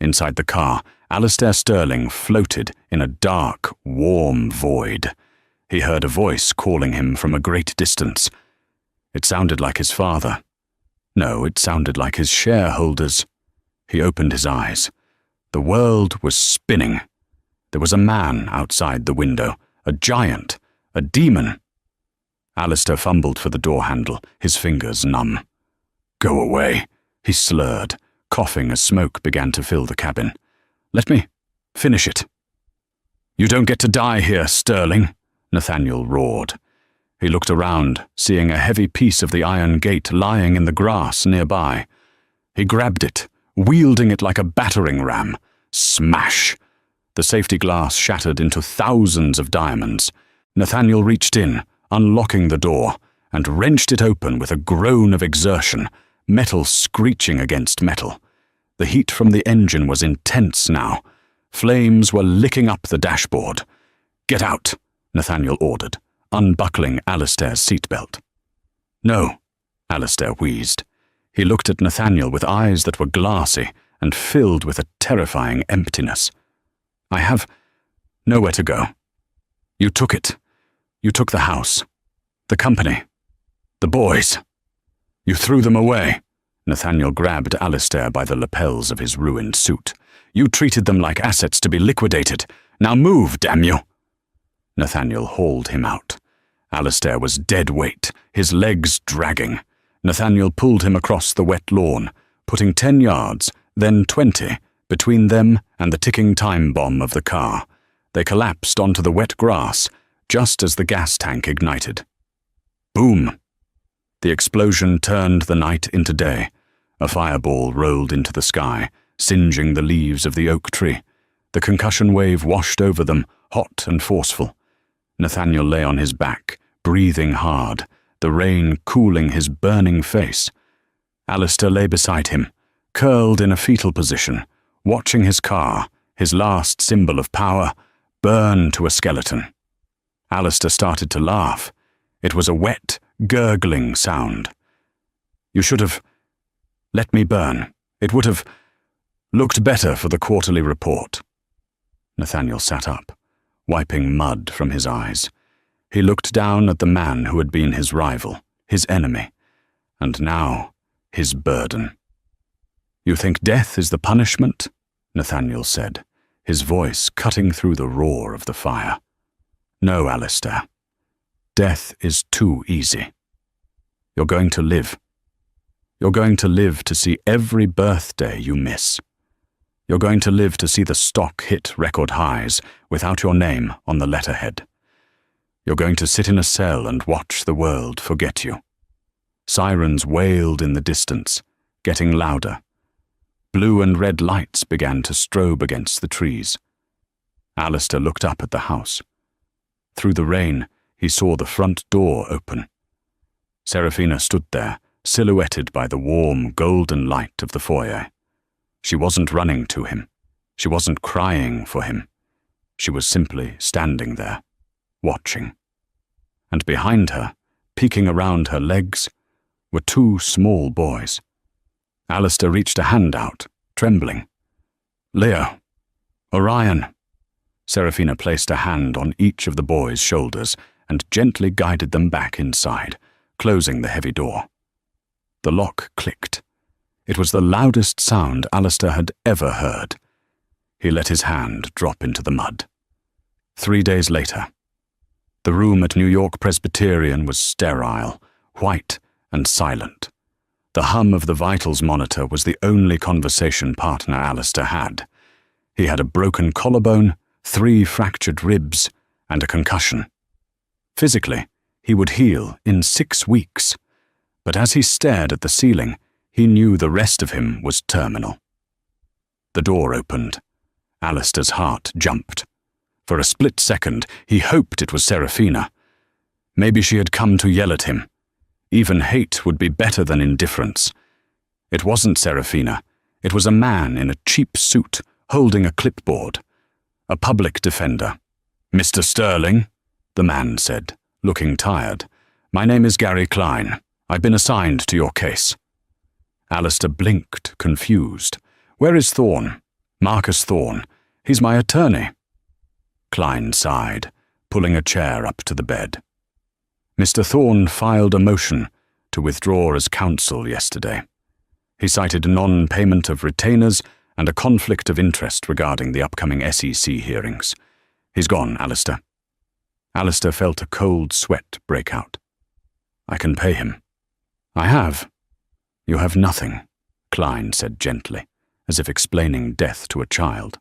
Inside the car, Alistair Sterling floated in a dark, warm void. He heard a voice calling him from a great distance. It sounded like his father. No, it sounded like his shareholders. He opened his eyes. The world was spinning. There was a man outside the window, a giant, a demon. Alistair fumbled for the door handle, his fingers numb. "Go away," he slurred, coughing as smoke began to fill the cabin. "Let me finish it." "You don't get to die here, Sterling," Nathaniel roared. He looked around, seeing a heavy piece of the iron gate lying in the grass nearby. He grabbed it, wielding it like a battering ram. Smash! The safety glass shattered into thousands of diamonds. Nathaniel reached in, unlocking the door, and wrenched it open with a groan of exertion, metal screeching against metal. The heat from the engine was intense now. Flames were licking up the dashboard. "Get out," Nathaniel ordered, unbuckling Alistair's seatbelt. "No," Alistair wheezed. He looked at Nathaniel with eyes that were glassy and filled with a terrifying emptiness. "I have nowhere to go. You took it. You took the house, the company, the boys. You threw them away." Nathaniel grabbed Alistair by the lapels of his ruined suit. "You treated them like assets to be liquidated. Now move, damn you!" Nathaniel hauled him out. Alistair was dead weight, his legs dragging. Nathaniel pulled him across the wet lawn, putting 10 yards, then 20, between them and the ticking time bomb of the car. They collapsed onto the wet grass, just as the gas tank ignited. Boom! The explosion turned the night into day. A fireball rolled into the sky, singeing the leaves of the oak tree. The concussion wave washed over them, hot and forceful. Nathaniel lay on his back, breathing hard, the rain cooling his burning face. Alistair lay beside him, curled in a fetal position, watching his car, his last symbol of power, burn to a skeleton. Alistair started to laugh. It was a wet, gurgling sound. "You should have let me burn. It would have looked better for the quarterly report." Nathaniel sat up, wiping mud from his eyes. He looked down at the man who had been his rival, his enemy. and now his burden. "You think death is the punishment?" Nathaniel said, his voice cutting through the roar of the fire. "No, Alistair. Death is too easy. You're going to live. You're going to live to see every birthday you miss. You're going to live to see the stock hit record highs without your name on the letterhead. You're going to sit in a cell and watch the world forget you." Sirens wailed in the distance, getting louder. Blue and red lights began to strobe against the trees. Alistair looked up at the house. Through the rain, he saw the front door open. Serafina stood there, silhouetted by the warm, golden light of the foyer. She wasn't running to him. She wasn't crying for him. She was simply standing there, watching. And behind her, peeking around her legs, were two small boys. Alistair reached a hand out, trembling. "Leo. Orion." Serafina placed a hand on each of the boys' shoulders and gently guided them back inside, closing the heavy door. The lock clicked. It was the loudest sound Alistair had ever heard. He let his hand drop into the mud. 3 days later, the room at New York Presbyterian was sterile, white, and silent. The hum of the vitals monitor was the only conversation partner Alistair had. He had a broken collarbone, 3 fractured ribs, and a concussion. Physically, he would heal in 6 weeks, but as he stared at the ceiling, he knew the rest of him was terminal. The door opened. Alistair's heart jumped. For a split second, he hoped it was Serafina. Maybe she had come to yell at him. Even hate would be better than indifference. It wasn't Serafina. It was a man in a cheap suit, holding a clipboard. A public defender. "Mr. Sterling," the man said, looking tired. "My name is Gary Klein. I've been assigned to your case." Alistair blinked, confused. "Where is Thorne? Marcus Thorne. He's my attorney." Klein sighed, pulling a chair up to the bed. "Mr. Thorne filed a motion to withdraw as counsel yesterday. He cited non-payment of retainers and a conflict of interest regarding the upcoming SEC hearings. He's gone, Alistair." Alistair felt a cold sweat break out. "I can pay him." "I have." "You have nothing," Klein said gently, as if explaining death to a child.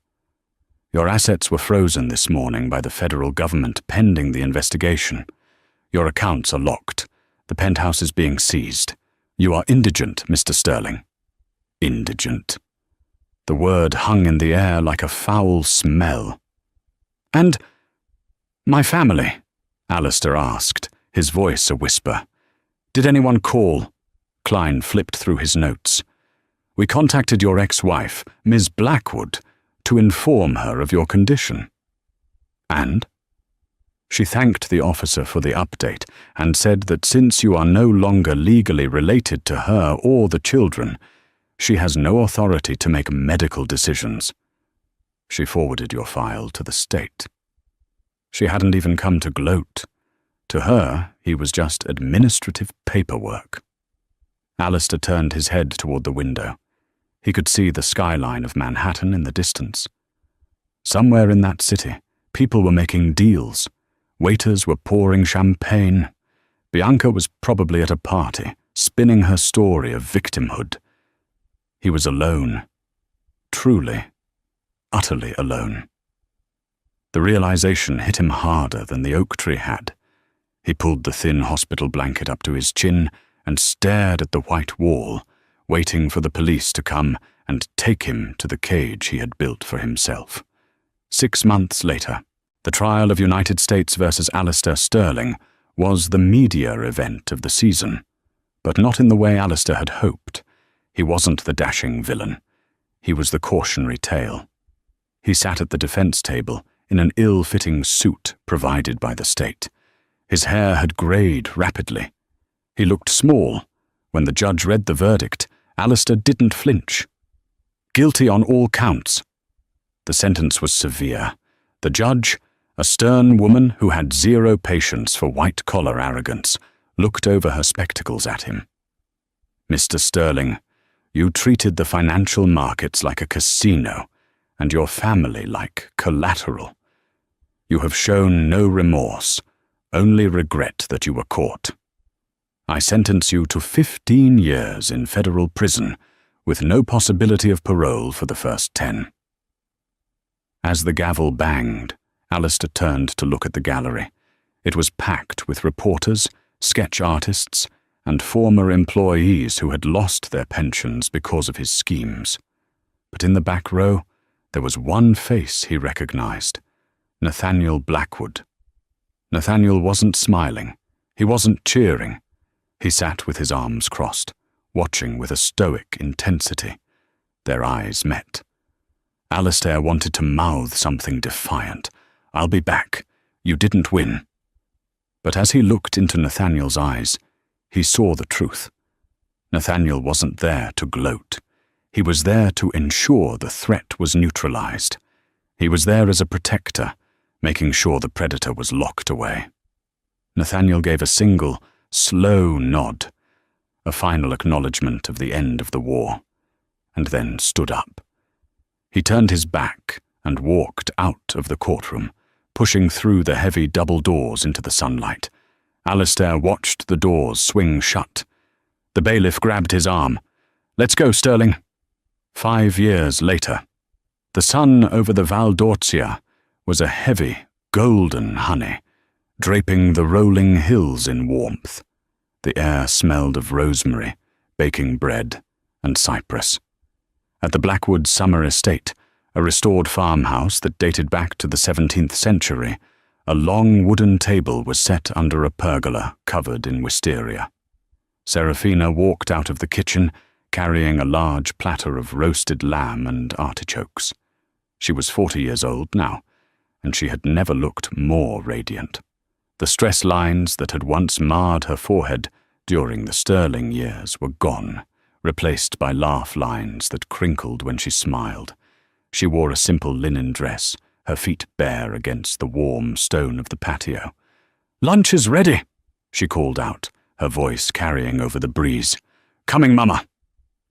"Your assets were frozen this morning by the federal government pending the investigation. Your accounts are locked. The penthouse is being seized. You are indigent, Mr. Sterling." Indigent. The word hung in the air like a foul smell. "And my family?" Alistair asked, his voice a whisper. "Did anyone call?" Klein flipped through his notes. "We contacted your ex-wife, Ms. Blackwood, to inform her of your condition." "And?" She thanked the officer for the update and said that since you are no longer legally related to her or the children, she has no authority to make medical decisions. She forwarded your file to the state. She hadn't even come to gloat. To her, he was just administrative paperwork. Alistair turned his head toward the window. He could see the skyline of Manhattan in the distance. Somewhere in that city, people were making deals. Waiters were pouring champagne. Bianca was probably at a party, spinning her story of victimhood. He was alone. Truly, utterly alone. The realization hit him harder than the oak tree had. He pulled the thin hospital blanket up to his chin and stared at the white wall, waiting for the police to come and take him to the cage he had built for himself. 6 months later, the trial of United States versus Alistair Sterling was the media event of the season, but not in the way Alistair had hoped. He wasn't the dashing villain. He was the cautionary tale. He sat at the defense table in an ill-fitting suit provided by the state. His hair had grayed rapidly. He looked small. When the judge read the verdict, Alistair didn't flinch. Guilty on all counts. The sentence was severe. The judge, a stern woman who had zero patience for white-collar arrogance, looked over her spectacles at him. Mr. Sterling, you treated the financial markets like a casino, and your family like collateral. You have shown no remorse, only regret that you were caught. I sentence you to 15 years in federal prison, with no possibility of parole for the first 10. As the gavel banged, Alistair turned to look at the gallery. It was packed with reporters, sketch artists, and former employees who had lost their pensions because of his schemes. But in the back row, there was one face he recognized: Nathaniel Blackwood. Nathaniel wasn't smiling. He wasn't cheering. He sat with his arms crossed, watching with a stoic intensity. Their eyes met. Alistair wanted to mouth something defiant. "I'll be back. You didn't win." But as he looked into Nathaniel's eyes, he saw the truth. Nathaniel wasn't there to gloat. He was there to ensure the threat was neutralized. He was there as a protector, making sure the predator was locked away. Nathaniel gave a single, slow nod, a final acknowledgement of the end of the war, and then stood up. He turned his back and walked out of the courtroom, pushing through the heavy double doors into the sunlight. Alistair watched the doors swing shut. The bailiff grabbed his arm. "Let's go, Sterling." 5 years later, the sun over the Val d'Orzia was a heavy, golden honey, draping the rolling hills in warmth. The air smelled of rosemary, baking bread, and cypress. At the Blackwood Summer Estate, a restored farmhouse that dated back to the 17th century, a long wooden table was set under a pergola covered in wisteria. Serafina walked out of the kitchen, carrying a large platter of roasted lamb and artichokes. She was 40 years old now, and she had never looked more radiant. The stress lines that had once marred her forehead during the Sterling years were gone, replaced by laugh lines that crinkled when she smiled. She wore a simple linen dress, her feet bare against the warm stone of the patio. "Lunch is ready," she called out, her voice carrying over the breeze. "Coming, Mama."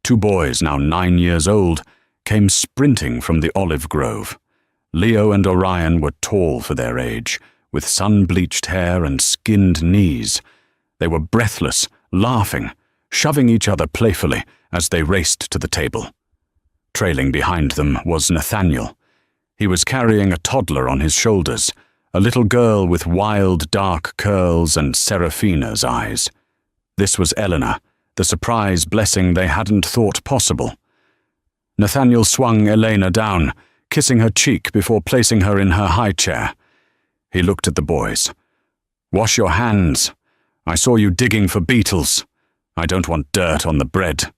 2 boys, now 9 years old, came sprinting from the olive grove. Leo and Orion were tall for their age, with sun-bleached hair and skinned knees. They were breathless, laughing, shoving each other playfully as they raced to the table. Trailing behind them was Nathaniel. He was carrying a toddler on his shoulders, a little girl with wild, dark curls and Serafina's eyes. This was Eleanor, the surprise blessing they hadn't thought possible. Nathaniel swung Elena down, kissing her cheek before placing her in her high chair. He looked at the boys. "Wash your hands. I saw you digging for beetles. I don't want dirt on the bread."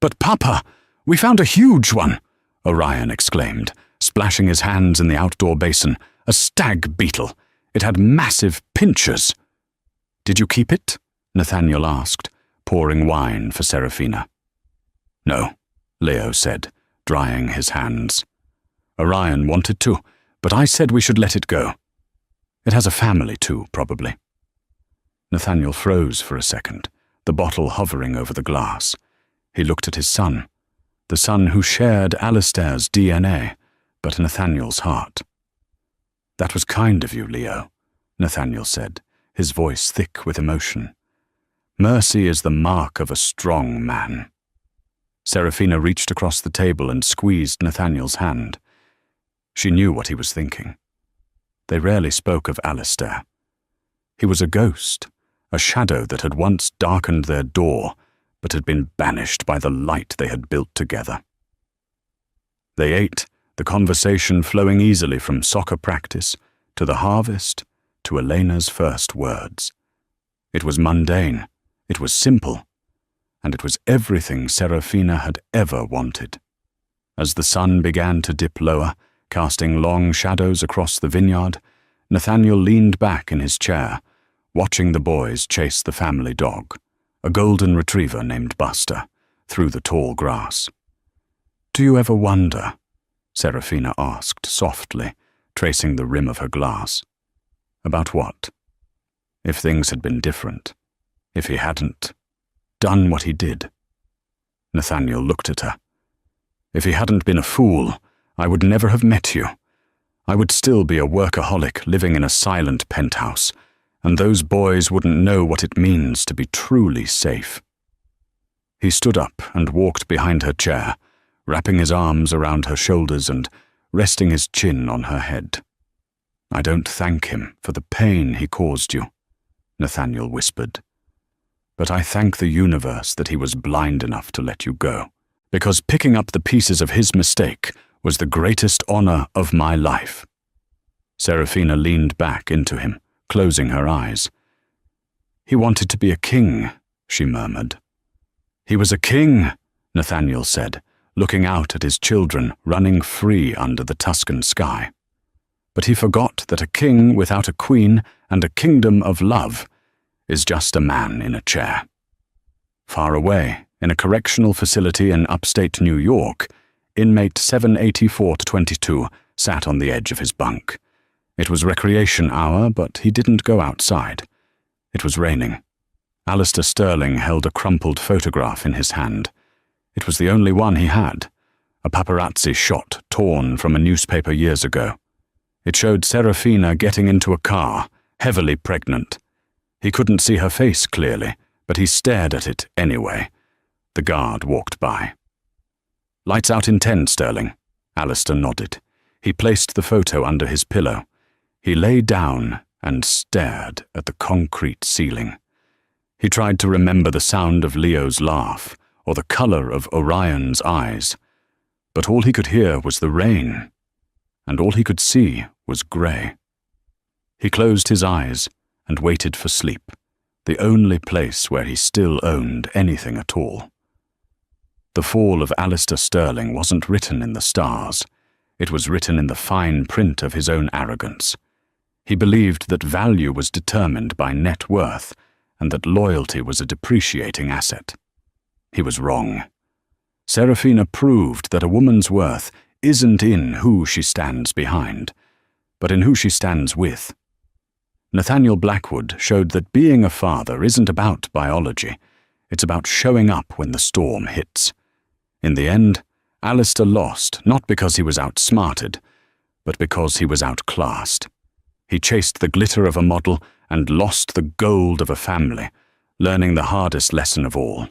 "But Papa, we found a huge one," Orion exclaimed, splashing his hands in the outdoor basin. "A stag beetle. It had massive pincers." "Did you keep it?" Nathaniel asked, pouring wine for Serafina. "No," Leo said, drying his hands. "Orion wanted to, but I said we should let it go. It has a family too, probably." Nathaniel froze for a second, the bottle hovering over the glass. He looked at his son, the son who shared Alistair's DNA, but Nathaniel's heart. "That was kind of you, Leo," Nathaniel said, his voice thick with emotion. "Mercy is the mark of a strong man." Serafina reached across the table and squeezed Nathaniel's hand. She knew what he was thinking. They rarely spoke of Alistair. He was a ghost, a shadow that had once darkened their door, but had been banished by the light they had built together. They ate, the conversation flowing easily from soccer practice to the harvest to Elena's first words. It was mundane, it was simple, and it was everything Serafina had ever wanted. As the sun began to dip lower, casting long shadows across the vineyard, Nathaniel leaned back in his chair, watching the boys chase the family dog, a golden retriever named Buster, through the tall grass. "Do you ever wonder?" Serafina asked softly, tracing the rim of her glass. "About what? If things had been different, if he hadn't..." done what he did. Nathaniel looked at her. If he hadn't been a fool, I would never have met you. I would still be a workaholic living in a silent penthouse, and those boys wouldn't know what it means to be truly safe. He stood up and walked behind her chair, wrapping his arms around her shoulders and resting his chin on her head. I don't thank him for the pain he caused you, Nathaniel whispered. But I thank the universe that he was blind enough to let you go, because picking up the pieces of his mistake was the greatest honor of my life. Serafina leaned back into him, closing her eyes. He wanted to be a king, she murmured. He was a king, Nathaniel said, looking out at his children running free under the Tuscan sky. But he forgot that a king without a queen and a kingdom of love is just a man in a chair. Far away, in a correctional facility in upstate New York, inmate 784-22 sat on the edge of his bunk. It was recreation hour, but he didn't go outside. It was raining. Alistair Sterling held a crumpled photograph in his hand. It was the only one he had, a paparazzi shot torn from a newspaper years ago. It showed Serafina getting into a car, heavily pregnant. He couldn't see her face clearly, but he stared at it anyway. The guard walked by. Lights out in 10, Sterling. Alistair nodded. He placed the photo under his pillow. He lay down and stared at the concrete ceiling. He tried to remember the sound of Leo's laugh or the color of Orion's eyes, but all he could hear was the rain, and all he could see was grey. He closed his eyes and waited for sleep, the only place where he still owned anything at all. The fall of Alistair Sterling wasn't written in the stars. It was written in the fine print of his own arrogance. He believed that value was determined by net worth and that loyalty was a depreciating asset. He was wrong. Serafina proved that a woman's worth isn't in who she stands behind, but in who she stands with. Nathaniel Blackwood showed that being a father isn't about biology. It's about showing up when the storm hits. In the end, Alistair lost, not because he was outsmarted, but because he was outclassed. He chased the glitter of a model and lost the gold of a family, learning the hardest lesson of all.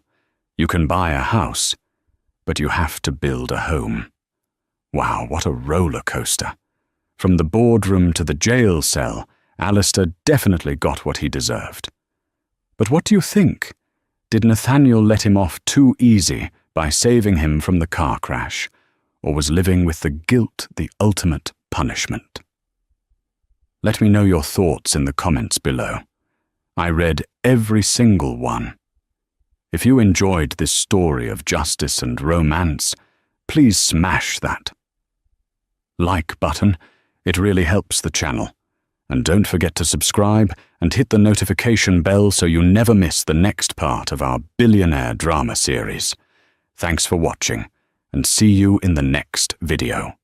You can buy a house, but you have to build a home. Wow, what a roller coaster. From the boardroom to the jail cell, Alistair definitely got what he deserved. But what do you think? Did Nathaniel let him off too easy by saving him from the car crash, or was living with the guilt the ultimate punishment? Let me know your thoughts in the comments below. I read every single one. If you enjoyed this story of justice and romance, please smash that like button. It really helps the channel. And don't forget to subscribe and hit the notification bell so you never miss the next part of our Billionaire drama series. Thanks for watching, and see you in the next video.